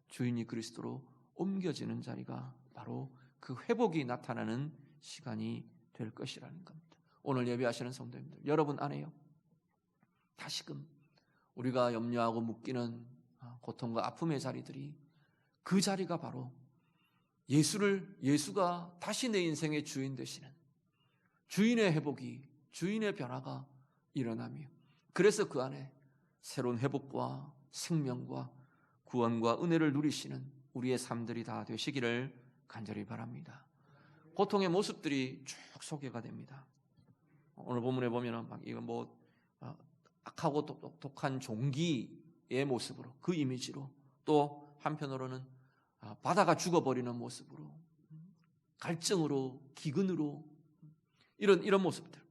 주인이 그리스도로 옮겨지는 자리가 바로 그 회복이 나타나는 시간이 될 것이라는 겁니다. 오늘 예배하시는 성도님들, 여러분 안에요 다시금 우리가 염려하고 묶이는 고통과 아픔의 자리들이, 그 자리가 바로 예수가 다시 내 인생의 주인 되시는 주인의 회복이, 주인의 변화가 일어나며, 그래서 그 안에 새로운 회복과 생명과 구원과 은혜를 누리시는 우리의 삶들이 다 되시기를 간절히 바랍니다. 고통의 모습들이 쭉 소개가 됩니다. 오늘 본문에 보면은 막 이거 뭐 악하고 독한 종기의 모습으로, 그 이미지로, 또 한편으로는 바다가 죽어버리는 모습으로, 갈증으로, 기근으로, 이런 모습들,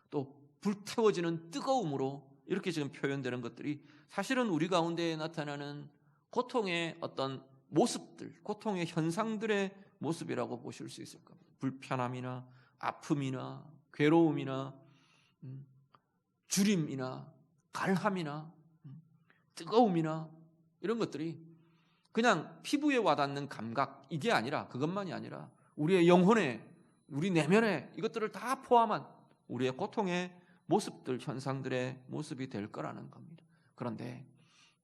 또 불태워지는 뜨거움으로, 이렇게 지금 표현되는 것들이 사실은 우리 가운데 나타나는 고통의 어떤 모습들, 고통의 현상들의 모습이라고 보실 수 있을 겁니다. 불편함이나 아픔이나 괴로움이나 주림이나 갈함이나 뜨거움이나 이런 것들이 그냥 피부에 와닿는 감각, 이게 아니라, 그것만이 아니라 우리의 영혼에, 우리 내면에 이것들을 다 포함한 우리의 고통의 모습들, 현상들의 모습이 될 거라는 겁니다. 그런데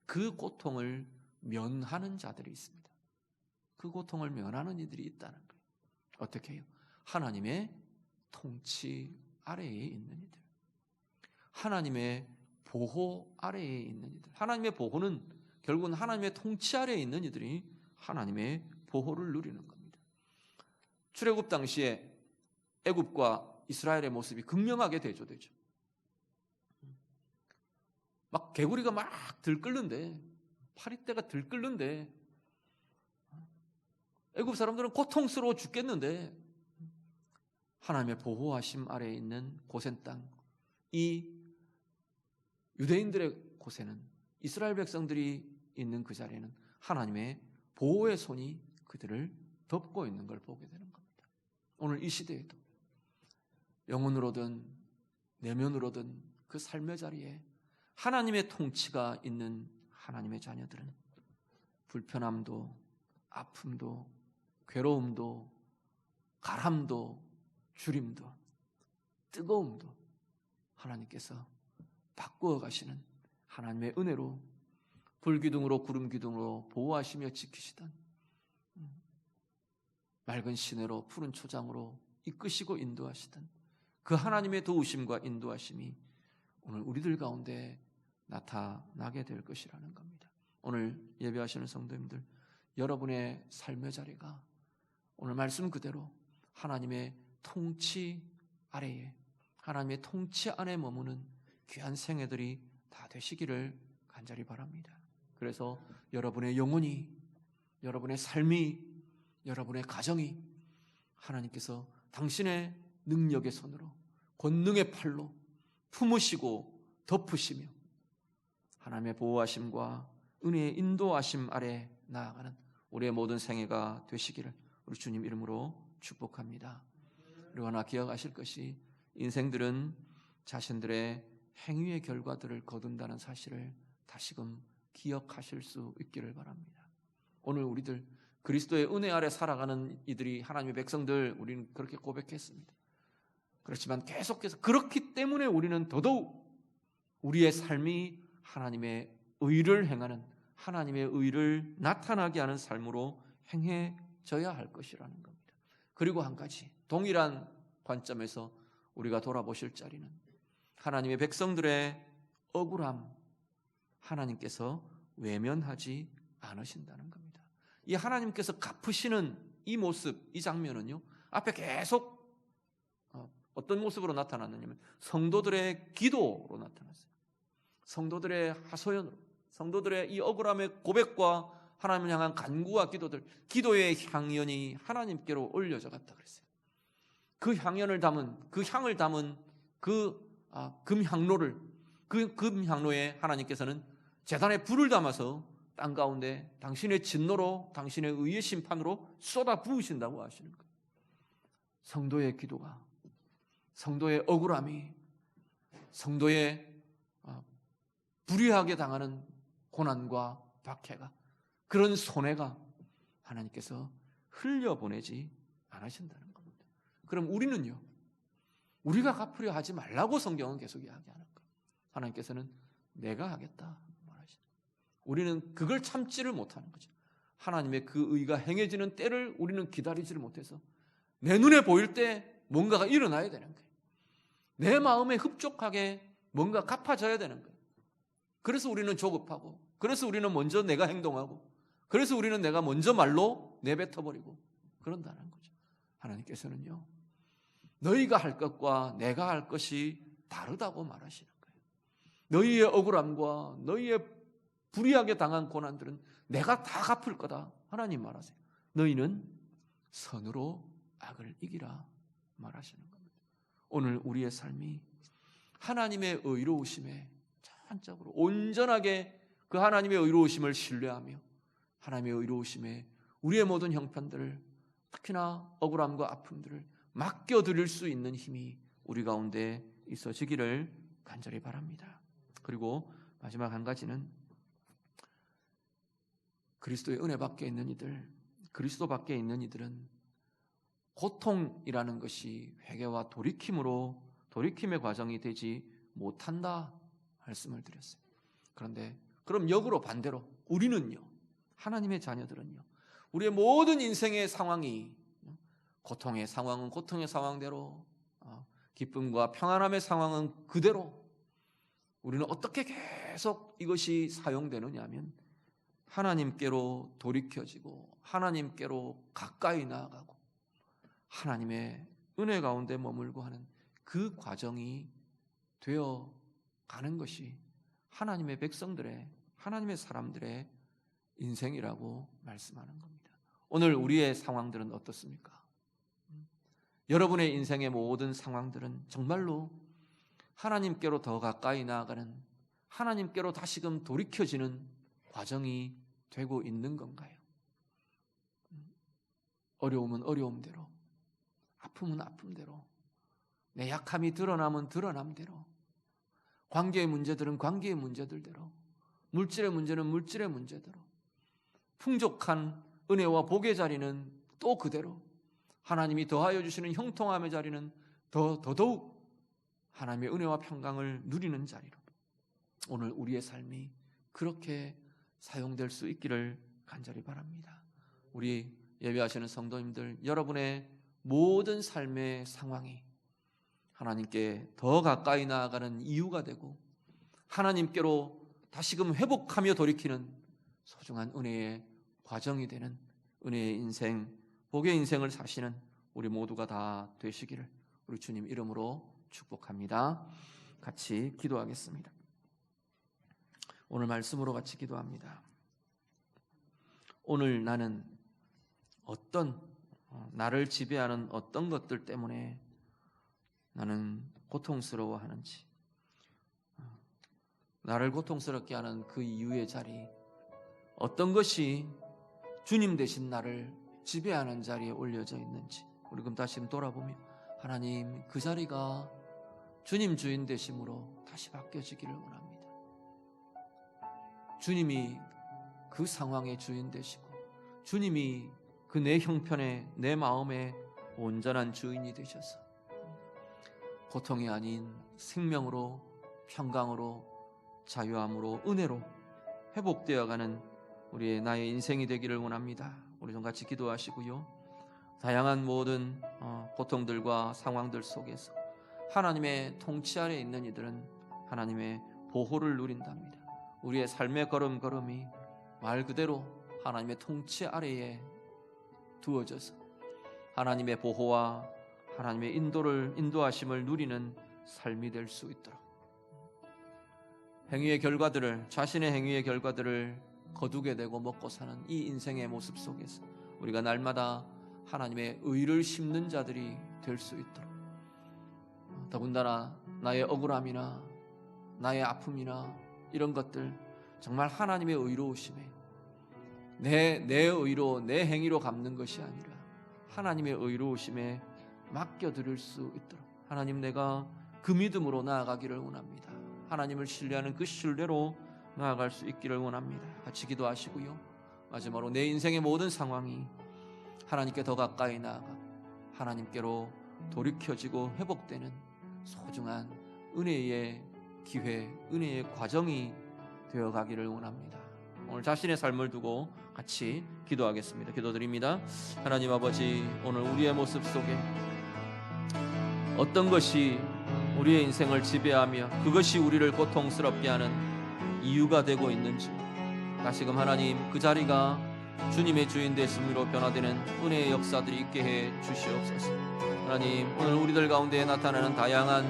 그 고통을 면하는 자들이 있습니다. 그 고통을 면하는 이들이 있다는 거예요. 어떻게 해요? 하나님의 통치 아래에 있는 이들, 하나님의 보호 아래에 있는 이들. 하나님의 보호는 결국은 하나님의 통치 아래에 있는 이들이 하나님의 보호를 누리는 겁니다. 출애굽 당시에 애굽과 이스라엘의 모습이 극명하게 대조되죠. 막 개구리가 막 들끓는데, 파리떼가 들끓는데, 애굽 사람들은 고통스러워 죽겠는데 하나님의 보호하심 아래에 있는 고센 땅, 이 유대인들의 곳에는, 이스라엘 백성들이 있는 그 자리에는 하나님의 보호의 손이 그들을 덮고 있는 걸 보게 되는 겁니다. 오늘 이 시대에도 영혼으로든 내면으로든 그 삶의 자리에 하나님의 통치가 있는 하나님의 자녀들은 불편함도, 아픔도, 괴로움도, 가람도, 주림도, 뜨거움도 하나님께서 바꾸어 가시는 하나님의 은혜로 불기둥으로 구름기둥으로 보호하시며 지키시던, 맑은 시내로 푸른 초장으로 이끄시고 인도하시던 그 하나님의 도우심과 인도하심이 오늘 우리들 가운데 나타나게 될 것이라는 겁니다. 오늘 예배하시는 성도님들, 여러분의 삶의 자리가 오늘 말씀 그대로 하나님의 통치 아래에, 하나님의 통치 안에 머무는 귀한 생애들이 다 되시기를 간절히 바랍니다. 그래서 여러분의 영혼이, 여러분의 삶이, 여러분의 가정이 하나님께서 당신의 능력의 손으로, 권능의 팔로 품으시고 덮으시며 하나님의 보호하심과 은혜의 인도하심 아래 나아가는 우리의 모든 생애가 되시기를 우리 주님 이름으로 축복합니다. 그리고 하나 기억하실 것이, 인생들은 자신들의 행위의 결과들을 거둔다는 사실을 다시금 기억하실 수 있기를 바랍니다. 오늘 우리들 그리스도의 은혜 아래 살아가는 이들이 하나님의 백성들, 우리는 그렇게 고백했습니다. 그렇지만 계속해서 그렇기 때문에 우리는 더더욱 우리의 삶이 하나님의 의를 행하는, 하나님의 의를 나타나게 하는 삶으로 행해져야 할 것이라는 겁니다. 그리고 한 가지, 동일한 관점에서 우리가 돌아보실 자리는 하나님의 백성들의 억울함, 하나님께서 외면하지 않으신다는 겁니다. 이 하나님께서 갚으시는 이 모습, 이 장면은요, 앞에 계속 어떤 모습으로 나타났느냐면 성도들의 기도로 나타났어요. 성도들의 하소연으로, 성도들의 이 억울함의 고백과 하나님을 향한 간구와 기도들, 기도의 향연이 하나님께로 올려져 갔다 그랬어요. 그 향연을 담은, 그 향을 담은 그 금향로를, 그 금향로에 하나님께서는 제단에 불을 담아서 땅 가운데 당신의 진노로, 당신의 의의 심판으로 쏟아 부으신다고 하시는 거예요. 성도의 기도가, 성도의 억울함이, 성도의 불의하게 당하는 고난과 박해가, 그런 손해가 하나님께서 흘려보내지 않으신다는 겁니다. 그럼 우리는요, 우리가 갚으려 하지 말라고 성경은 계속 이야기하는 거예요. 하나님께서는 내가 하겠다 말하시는 거예요. 우리는 그걸 참지를 못하는 거죠. 하나님의 그 의가 행해지는 때를 우리는 기다리지를 못해서 내 눈에 보일 때 뭔가가 일어나야 되는 거예요. 내 마음에 흡족하게 뭔가 갚아져야 되는 거예요. 그래서 우리는 조급하고, 그래서 우리는 먼저 내가 행동하고, 그래서 우리는 내가 먼저 말로 내뱉어버리고 그런다는 거죠. 하나님께서는요, 너희가 할 것과 내가 할 것이 다르다고 말하시는 거예요. 너희의 억울함과 너희의 불의하게 당한 고난들은 내가 다 갚을 거다. 하나님 말하세요. 너희는 선으로 악을 이기라 말하시는 겁니다. 오늘 우리의 삶이 하나님의 의로우심에 전적으로 온전하게 그 하나님의 의로우심을 신뢰하며 하나님의 의로우심에 우리의 모든 형편들을, 특히나 억울함과 아픔들을 맡겨드릴 수 있는 힘이 우리 가운데 있어지기를 간절히 바랍니다. 그리고 마지막 한 가지는 그리스도의 은혜 밖에 있는 이들, 그리스도 밖에 있는 이들은 고통이라는 것이 회개와 돌이킴의 과정이 되지 못한다 말씀을 드렸습니다. 그런데 그럼 역으로 반대로 우리는요, 하나님의 자녀들은요, 우리의 모든 인생의 상황이, 고통의 상황은 고통의 상황대로, 기쁨과 평안함의 상황은 그대로, 우리는 어떻게 계속 이것이 사용되느냐 하면 하나님께로 돌이켜지고 하나님께로 가까이 나아가고 하나님의 은혜 가운데 머물고 하는 그 과정이 되어 가는 것이 하나님의 백성들의, 하나님의 사람들의 인생이라고 말씀하는 겁니다. 오늘 우리의 상황들은 어떻습니까? 여러분의 인생의 모든 상황들은 정말로 하나님께로 더 가까이 나아가는, 하나님께로 다시금 돌이켜지는 과정이 되고 있는 건가요? 어려움은 어려움대로, 아픔은 아픔대로, 내 약함이 드러나면 드러남대로, 관계의 문제들은 관계의 문제들대로, 물질의 문제는 물질의 문제대로, 풍족한 은혜와 복의 자리는 또 그대로, 하나님이 더하여 주시는 형통함의 자리는 더더욱 하나님의 은혜와 평강을 누리는 자리로, 오늘 우리의 삶이 그렇게 사용될 수 있기를 간절히 바랍니다. 우리 예배하시는 성도님들, 여러분의 모든 삶의 상황이 하나님께 더 가까이 나아가는 이유가 되고 하나님께로 다시금 회복하며 돌이키는 소중한 은혜의 과정이 되는 은혜의 인생, 복의 인생을 사시는 우리 모두가 다 되시기를 우리 주님 이름으로 축복합니다. 같이 기도하겠습니다. 오늘 말씀으로 같이 기도합니다. 오늘 나는 나를 지배하는 어떤 것들 때문에 나는 고통스러워하는지, 나를 고통스럽게 하는 그 이유의 자리, 어떤 것이 주님 대신 나를 지배하는 자리에 올려져 있는지 우리 그럼 다시 돌아보며 하나님, 그 자리가 주님 주인 되심으로 다시 바뀌어지기를 원합니다. 주님이 그 상황의 주인 되시고 주님이 그 내 형편에, 내 마음의 온전한 주인이 되셔서 고통이 아닌 생명으로, 평강으로, 자유함으로, 은혜로 회복되어가는 우리의 나의 인생이 되기를 원합니다. 우리 좀 같이 기도하시고요, 다양한 모든 고통들과 상황들 속에서 하나님의 통치 아래 있는 이들은 하나님의 보호를 누린답니다. 우리의 삶의 걸음걸음이 말 그대로 하나님의 통치 아래에 두어져서 하나님의 보호와 하나님의 인도하심을 누리는 삶이 될 수 있도록, 자신의 행위의 결과들을 거두게 되고 먹고 사는 이 인생의 모습 속에서 우리가 날마다 하나님의 의를 심는 자들이 될 수 있도록, 더군다나 나의 억울함이나 나의 아픔이나 이런 것들 정말 하나님의 의로우심에 내 의로, 내 행위로 갚는 것이 아니라 하나님의 의로우심에 맡겨드릴 수 있도록, 하나님, 내가 그 믿음으로 나아가기를 원합니다. 하나님을 신뢰하는 그 신뢰로 나아갈 수 있기를 원합니다. 같이 기도하시고요, 마지막으로 내 인생의 모든 상황이 하나님께 더 가까이 나아가 하나님께로 돌이켜지고 회복되는 소중한 은혜의 기회, 은혜의 과정이 되어가기를 원합니다. 오늘 자신의 삶을 두고 같이 기도하겠습니다. 기도드립니다. 하나님 아버지, 오늘 우리의 모습 속에 어떤 것이 우리의 인생을 지배하며 그것이 우리를 고통스럽게 하는 이유가 되고 있는지 다시금 하나님, 그 자리가 주님의 주인 되심으로 변화되는 은혜의 역사들이 있게 해 주시옵소서. 하나님, 오늘 우리들 가운데 나타나는 다양한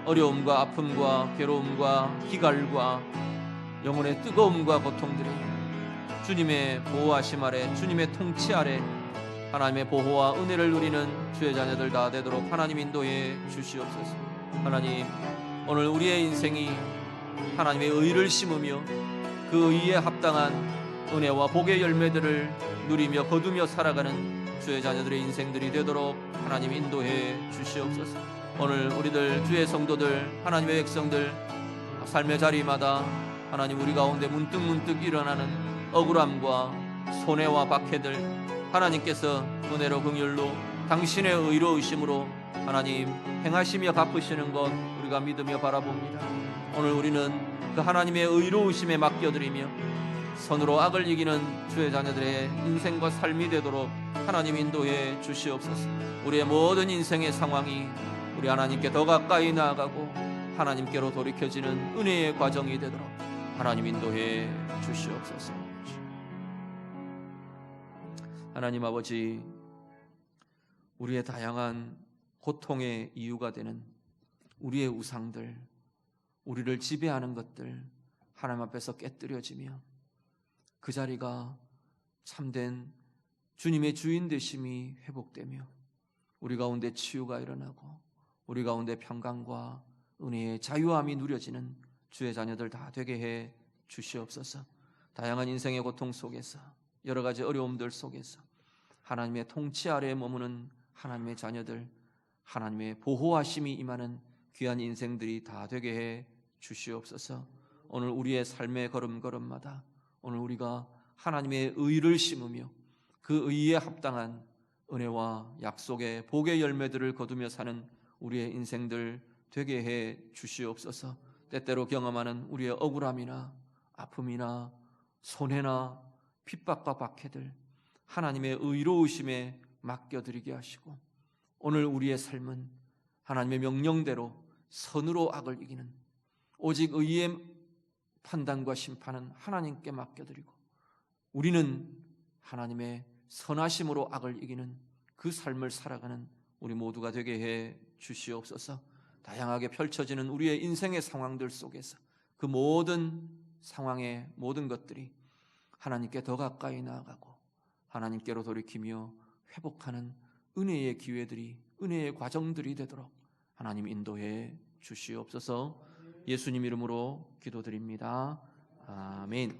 어려움과 아픔과 괴로움과 기갈과 영혼의 뜨거움과 고통들이 주님의 보호하심 아래, 주님의 통치 아래 하나님의 보호와 은혜를 누리는 주의 자녀들 다 되도록 하나님 인도해 주시옵소서. 하나님, 오늘 우리의 인생이 하나님의 의를 심으며 그 의에 합당한 은혜와 복의 열매들을 누리며 거두며 살아가는 주의 자녀들의 인생들이 되도록 하나님 인도해 주시옵소서. 오늘 우리들 주의 성도들, 하나님의 백성들 삶의 자리마다 하나님, 우리 가운데 문득문득 일어나는 억울함과 손해와 박해들 하나님께서 은혜로 긍휼로 당신의 의로우심으로 하나님 행하시며 갚으시는 것 우리가 우리가 믿으며 바라봅니다. 오늘 우리는 그 하나님의 의로우심에 맡겨드리며 선으로 악을 이기는 주의 자녀들의 인생과 삶이 되도록 하나님 인도해 주시옵소서. 우리의 모든 인생의 상황이 우리 하나님께 더 가까이 나아가고 하나님께로 돌이켜지는 은혜의 과정이 되도록 하나님 인도해 주시옵소서. 하나님 아버지, 우리의 다양한 고통의 이유가 되는 우리의 우상들, 우리를 지배하는 것들 하나님 앞에서 깨뜨려지며 그 자리가 참된 주님의 주인 되심이 회복되며 우리 가운데 치유가 일어나고 우리 가운데 평강과 은혜의 자유함이 누려지는 주의 자녀들 다 되게 해 주시옵소서. 다양한 인생의 고통 속에서 여러 가지 어려움들 속에서 하나님의 통치 아래에 머무는 하나님의 자녀들, 하나님의 보호하심이 임하는 귀한 인생들이 다 되게 해 주시옵소서. 오늘 우리의 삶의 걸음걸음마다 오늘 우리가 하나님의 의를 심으며 그 의에 합당한 은혜와 약속의 복의 열매들을 거두며 사는 우리의 인생들 되게 해 주시옵소서. 때때로 경험하는 우리의 억울함이나 아픔이나 손해나 핍박과 박해들 하나님의 의로우심에 맡겨드리게 하시고 오늘 우리의 삶은 하나님의 명령대로 선으로 악을 이기는 오직 의의 판단과 심판은 하나님께 맡겨드리고 우리는 하나님의 선하심으로 악을 이기는 그 삶을 살아가는 우리 모두가 되게 해 주시옵소서. 다양하게 펼쳐지는 우리의 인생의 상황들 속에서 그 모든 상황의 모든 것들이 하나님께 더 가까이 나아가고 하나님께로 돌이키며 회복하는 은혜의 기회들이, 은혜의 과정들이 되도록 하나님 인도해 주시옵소서. 예수님 이름으로 기도드립니다. 아멘.